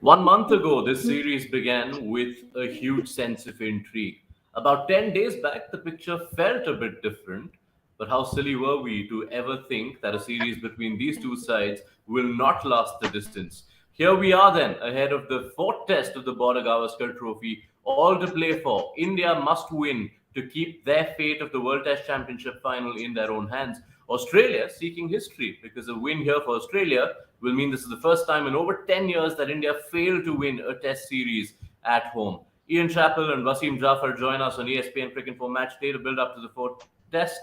1 month ago, this series began with a huge sense of intrigue. About 10 days back, the picture felt a bit different, but how silly were we to ever think that a series between these two sides will not last the distance? Here we are then, ahead of the fourth test of the Border Gavaskar Trophy, all to play for. India must win to keep their fate of the World Test Championship final in their own hands. Australia seeking history because a win here for Australia will mean this is the first time in over 10 years that India failed to win a test series at home. Ian Chappell and Wasim Jaffer join us on ESPN Cricket for Match Day to build up to the fourth test.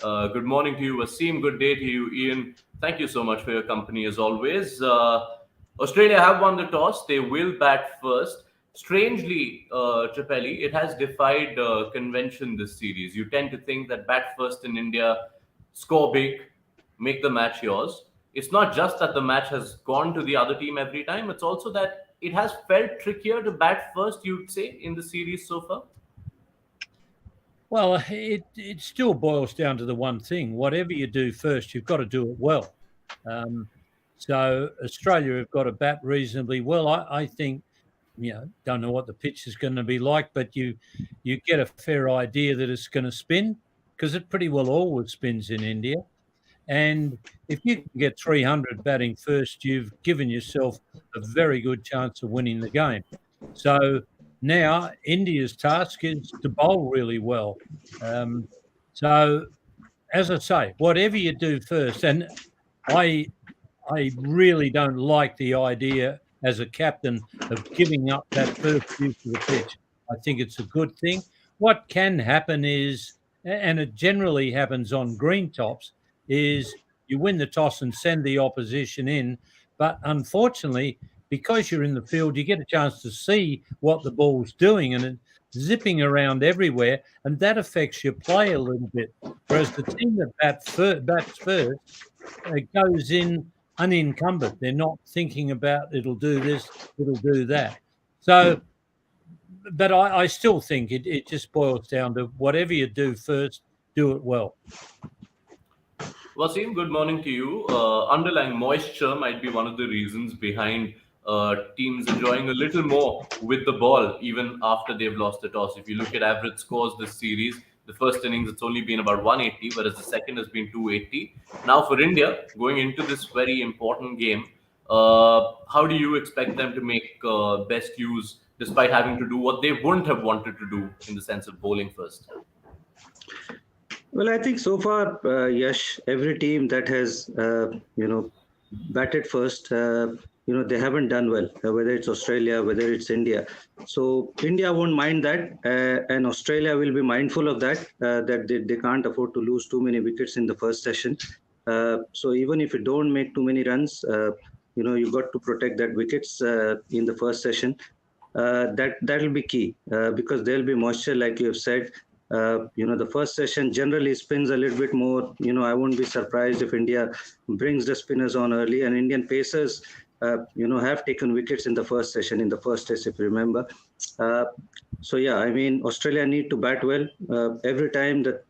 Good morning to you, Wasim. Good day to you, Ian. Thank you so much for your company as always. Australia have won the toss. They will bat first. Strangely, Chappelli, it has defied convention this series. You tend to think that bat first in India, score big, make the match yours. It's not just that the match has gone to the other team every time, it's also that it has felt trickier to bat first, you'd say, in the series so far. Well, it still boils down to the one thing: whatever you do first, you've got to do it well. Um, so Australia have got to bat reasonably well. I think, don't know what the pitch is going to be like, but you get a fair idea that it's going to spin because it pretty well always spins in India. And if you can get 300 batting first, you've given yourself a very good chance of winning the game. So now India's task is to bowl really well. Um, so, as I say, whatever you do first, and I I really don't like the idea as a captain of giving up that first use of the pitch. I think it's a good thing. What can happen is, and it generally happens on green tops, is you win the toss and send the opposition in. But unfortunately, because you're in the field, you get a chance to see what the ball's doing and it's zipping around everywhere, and that affects your play a little bit. Whereas the team that bats first goes in unencumbered. They're not thinking about it'll do this, it'll do that. So, but I still think it just boils down to whatever you do first, do it well. Wasim, good morning to you. Underlying moisture might be one of the reasons behind teams enjoying a little more with the ball even after they've lost the toss. If you look at average scores this series, the first innings it's only been about 180, whereas the second has been 280. Now for India, going into this very important game, how do you expect them to make best use despite having to do what they wouldn't have wanted to do in the sense of bowling first? Well, I think so far, Yash, every team that has, batted first, they haven't done well, whether it's Australia, whether it's India. So India won't mind that, and Australia will be mindful of that, that they can't afford to lose too many wickets in the first session. So even if you don't make too many runs, you got to protect that wickets in the first session. That will be key because there'll be moisture, like you have said. The first session generally spins a little bit more. I won't be surprised if India brings the spinners on early, and Indian pacers, have taken wickets in the first session, in the first test, if you remember. So yeah, I mean, Australia need to bat well. Every time that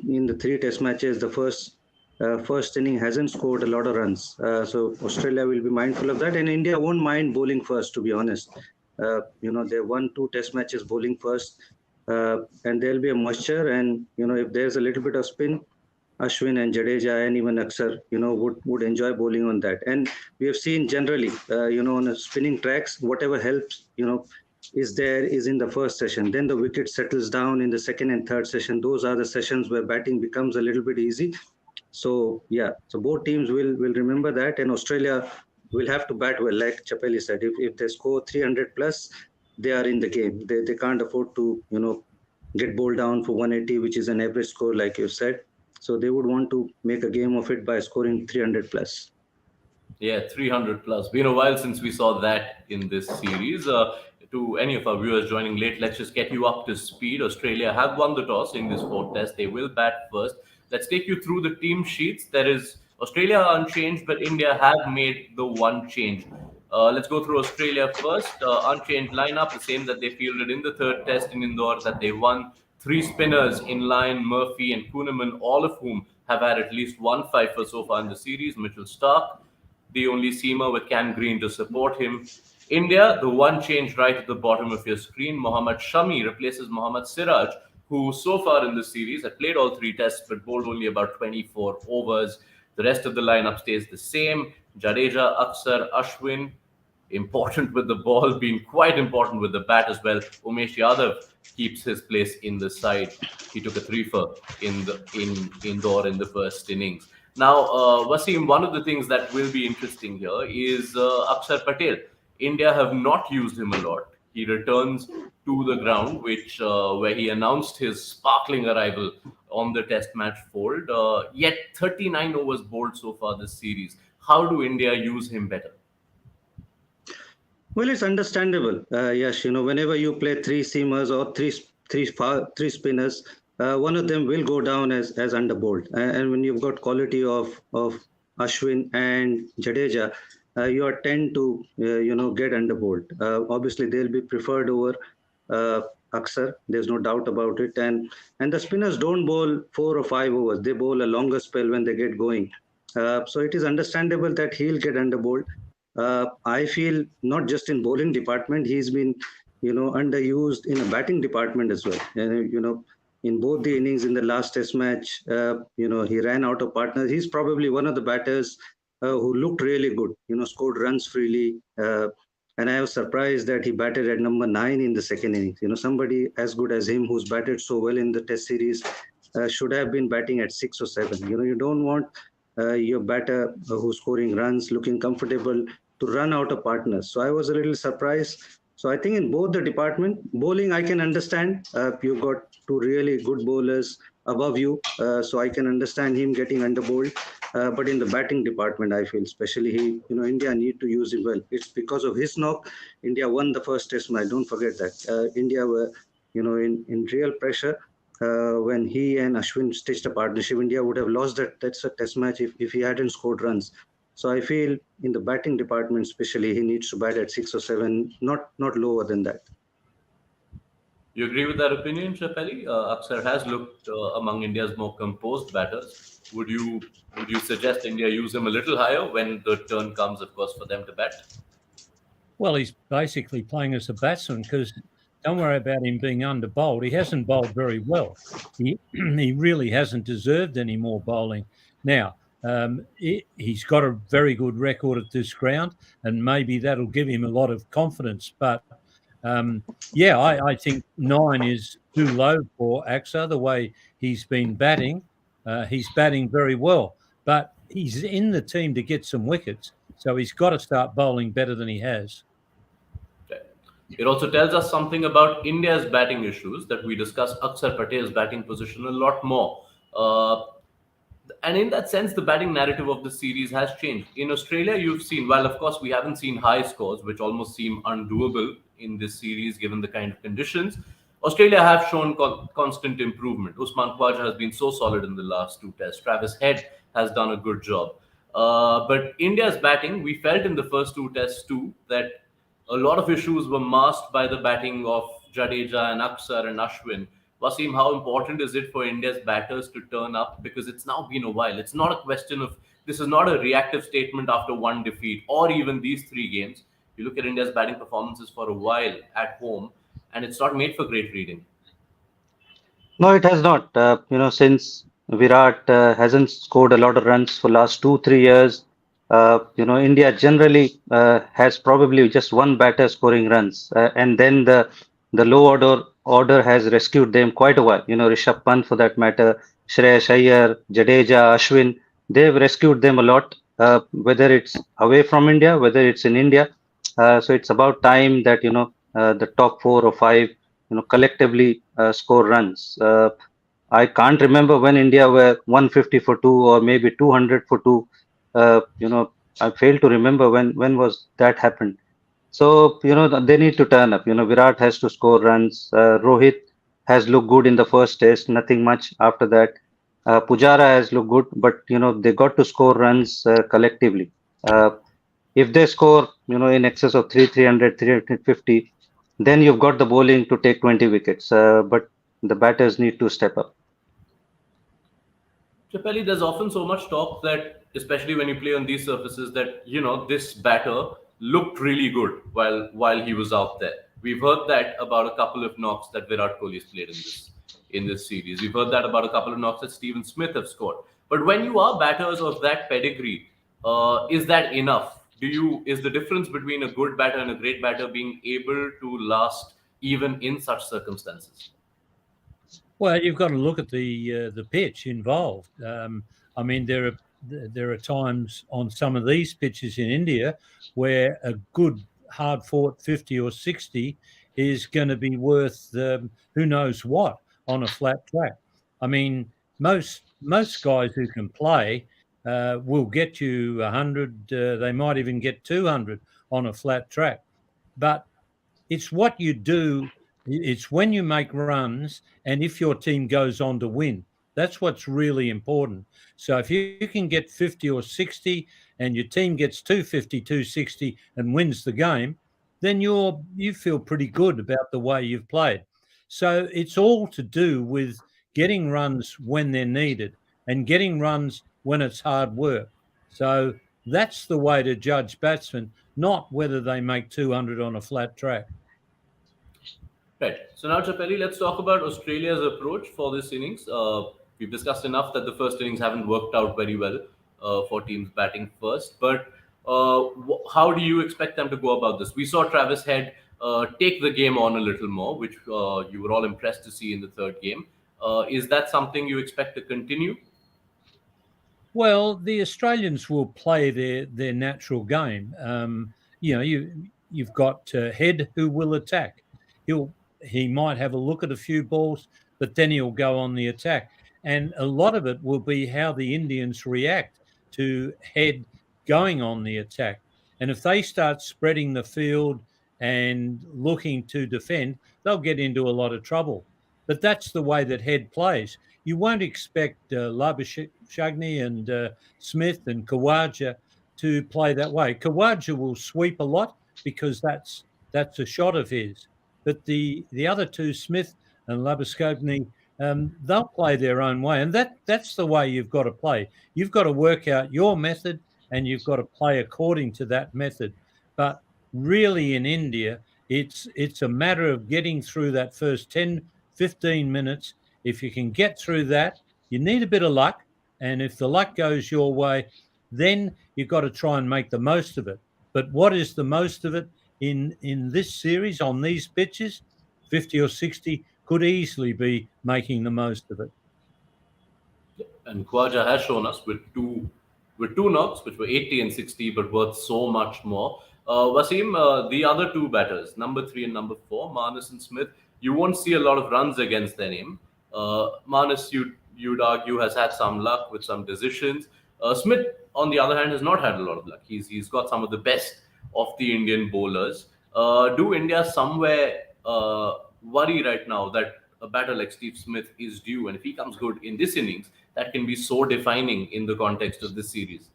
in the three test matches, the first inning hasn't scored a lot of runs. So Australia will be mindful of that, and India won't mind bowling first, to be honest. They won two test matches bowling first, and there'll be a moisture. And if there's a little bit of spin, Ashwin and Jadeja and even Aksar, would enjoy bowling on that. And we have seen generally, on a spinning tracks, whatever helps, is in the first session. Then the wicket settles down in the second and third session. Those are the sessions where batting becomes a little bit easy. So yeah, so both teams will remember that, and Australia will have to bat well, like Chappelli said. If they score 300 plus, they are in the game. They can't afford to get bowled down for 180, which is an average score, like you said. So they would want to make a game of it by scoring 300 plus. Yeah, 300 plus. Been a while since we saw that in this series. To any of our viewers joining late, let's just get you up to speed. Australia have won the toss in this fourth test. They will bat first. Let's take you through the team sheets. There is Australia unchanged, but India have made the one change. Let's go through Australia first. Unchanged lineup, the same that they fielded in the third test in Indore that they won. Three spinners in line, Murphy and Kuhneman, all of whom have had at least one fifer so far in the series. Mitchell Stark, the only seamer with Cam Green to support him. India, the one change right at the bottom of your screen, Mohammad Shami replaces Mohammad Siraj, who so far in the series had played all three tests but bowled only about 24 overs. The rest of the lineup stays the same. Jadeja, Aksar, Ashwin, important with the ball, being quite important with the bat as well. Umesh Yadav keeps his place in the side. He took a three-for in Indore in the first innings. Now, Wasim, one of the things that will be interesting here is Akshar Patel. India have not used him a lot. He returns to the ground, which where he announced his sparkling arrival on the Test match fold. Yet 39 overs bowled so far this series. How do India use him better? Well, it's understandable. Yes, whenever you play three seamers or three spinners, one of them will go down as underbowled. And when you've got quality of Ashwin and Jadeja, you are tend to get underbowled. Obviously, they'll be preferred over uh, Aksar. There's no doubt about it. And the spinners don't bowl 4 or 5 overs. They bowl a longer spell when they get going. So it is understandable that he'll get underbowled. I feel not just in bowling department, he's been, underused in a batting department as well. In both the innings in the last Test match, he ran out of partners. He's probably one of the batters who looked really good. Scored runs freely. And I was surprised that he batted at number 9 in the second innings. Somebody as good as him who's batted so well in the Test series should have been batting at 6 or 7. You don't want your batter who's scoring runs, looking comfortable, to run out of partners. So I was a little surprised. So I think in both the department, bowling I can understand. You've got two really good bowlers above you, so I can understand him getting underbowled. But in the batting department, I feel especially India need to use him well. It's because of his knock, India won the first Test match. Don't forget that. India were in real pressure. When he and Ashwin stitched a partnership, India would have lost that's a Test match if he hadn't scored runs. So I feel in the batting department, especially, he needs to bat at 6 or 7, not lower than that. You agree with that opinion, Chappell? Aksar has looked among India's more composed batters. Would you suggest India use him a little higher when the turn comes, of course, for them to bat? Well, he's basically playing as a batsman because don't worry about him being under-bowled. He hasn't bowled very well. He really hasn't deserved any more bowling. Now, he's got a very good record at this ground, and maybe that'll give him a lot of confidence. But I think 9 is too low for Axar. The way he's been batting, he's batting very well, but he's in the team to get some wickets, so he's got to start bowling better than he has. It also tells us something about India's batting issues that we discuss Akshar Patel's batting position a lot more. And in that sense, the batting narrative of the series has changed. In Australia, you've seen, while of course we haven't seen high scores, which almost seem undoable in this series given the kind of conditions, Australia have shown constant improvement. Usman Khawaja has been so solid in the last two tests. Travis Head has done a good job. But India's batting, we felt in the first two tests too that a lot of issues were masked by the batting of Jadeja and Aksar and Ashwin. Wasim, how important is it for India's batters to turn up? Because it's now been a while. It's not a question of, this is not a reactive statement after one defeat or even these three games. You look at India's batting performances for a while at home, and it's not made for great reading. No, it has not. Since Virat hasn't scored a lot of runs for last 2, 3 years, India generally has probably just one batter scoring runs, and then the low order has rescued them quite a while. Rishabh Pant for that matter, Shreyas Iyer, Jadeja, Ashwin, they've rescued them a lot. Whether it's away from India, whether it's in India, so it's about time that the top 4 or 5 collectively score runs. I can't remember when India were 150 for 2 or maybe 200 for 2. I fail to remember when was that happened. So they need to turn up. Virat has to score runs. Rohit has looked good in the first test. Nothing much after that. Pujara has looked good, but they got to score runs collectively. If they score in excess of 300, 350, then you've got the bowling to take 20 wickets. But the batters need to step up. Chappelli, there's often so much talk that, especially when you play on these surfaces, that this batter looked really good while he was out there. We've heard that about a couple of knocks that Virat Kohli has played in this series. We've heard that about a couple of knocks that Steven Smith have scored. But when you are batters of that pedigree, is that enough? Is the difference between a good batter and a great batter being able to last even in such circumstances? Well, you've got to look at the pitch involved. I mean, there are times on some of these pitches in India where a good hard fought 50 or 60 is going to be worth who knows what on a flat track. I mean, most guys who can play will get you 100. They might even get 200 on a flat track, but it's what you do. It's when you make runs and if your team goes on to win. That's what's really important. So if you can get 50 or 60 and your team gets 250, 260 and wins the game, then you feel pretty good about the way you've played. So it's all to do with getting runs when they're needed and getting runs when it's hard work. So that's the way to judge batsmen, not whether they make 200 on a flat track. Right. So now, Chappelli, let's talk about Australia's approach for this innings. We've discussed enough that the first innings haven't worked out very well for teams batting first. But how do you expect them to go about this? We saw Travis Head take the game on a little more, which you were all impressed to see in the third game. Is that something you expect to continue? Well, the Australians will play their natural game. You've got Head who will attack. He might have a look at a few balls, but then he'll go on the attack. And a lot of it will be how the Indians react to Head going on the attack. And if they start spreading the field and looking to defend, they'll get into a lot of trouble. But that's the way that Head plays. You won't expect Labuschagne and Smith and Khawaja to play that way. Khawaja will sweep a lot because that's a shot of his. But the other two, Smith and Labuschagne, they'll play their own way, and that's the way you've got to play. You've got to work out your method, and you've got to play according to that method. But really, in India, it's a matter of getting through that first 10, 15 minutes. If you can get through that, you need a bit of luck. And if the luck goes your way, then you've got to try and make the most of it. But what is the most of it in this series on these pitches? 50 or 60 could easily be making the most of it. And Khawaja has shown us with two knocks, which were 80 and 60, but worth so much more. Wasim, the other two batters, number 3 and number 4, Marnus and Smith, you won't see a lot of runs against their name. Marnus, you'd argue, has had some luck with some decisions. Smith, on the other hand, has not had a lot of luck. He's got some of the best of the Indian bowlers. Do India somewhere worry right now that a batter like Steve Smith is due, and if he comes good in this innings, that can be so defining in the context of this series?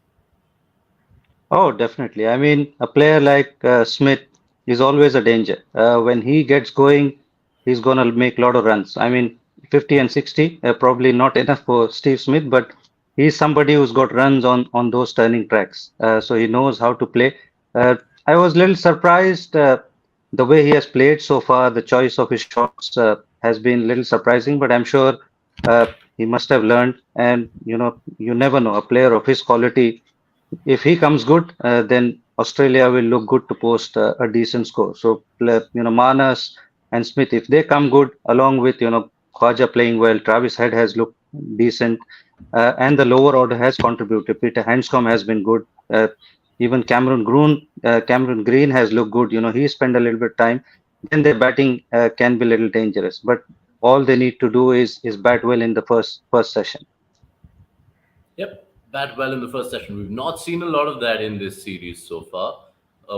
Oh, definitely. I mean, a player like Smith is always a danger. When he gets going, he's going to make a lot of runs. I mean, 50 and 60 probably not enough for Steve Smith, but he's somebody who's got runs on those turning tracks. So he knows how to play. I was a little surprised the way he has played so far. The choice of his shots has been a little surprising, but I'm sure uh, he must have learned. And you never know. A player of his quality, if he comes good, then Australia will look good to post a decent score. So, Manas and Smith, if they come good, along with, Khwaja playing well, Travis Head has looked decent, and the lower order has contributed. Peter Handscomb has been good. Even Cameron Green has looked good. He spent a little bit of time. Then their batting can be a little dangerous. But all they need to do is bat well in the first session. Yep, bat well in the first session. We've not seen a lot of that in this series so far.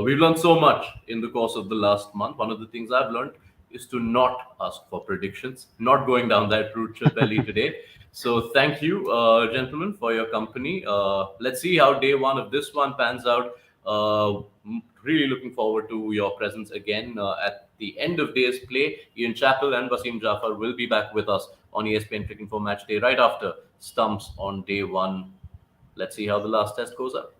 We've learned so much in the course of the last month. One of the things I've learned is to not ask for predictions, not going down that route, Chappelli, today. So thank you, gentlemen, for your company. Let's see how day one of this one pans out. Really looking forward to your presence again at the end of day's play. Ian Chappell and Wasim Jaffer will be back with us on ESPN Cricket for Match Day right after Stumps on day one. Let's see how the last test goes up.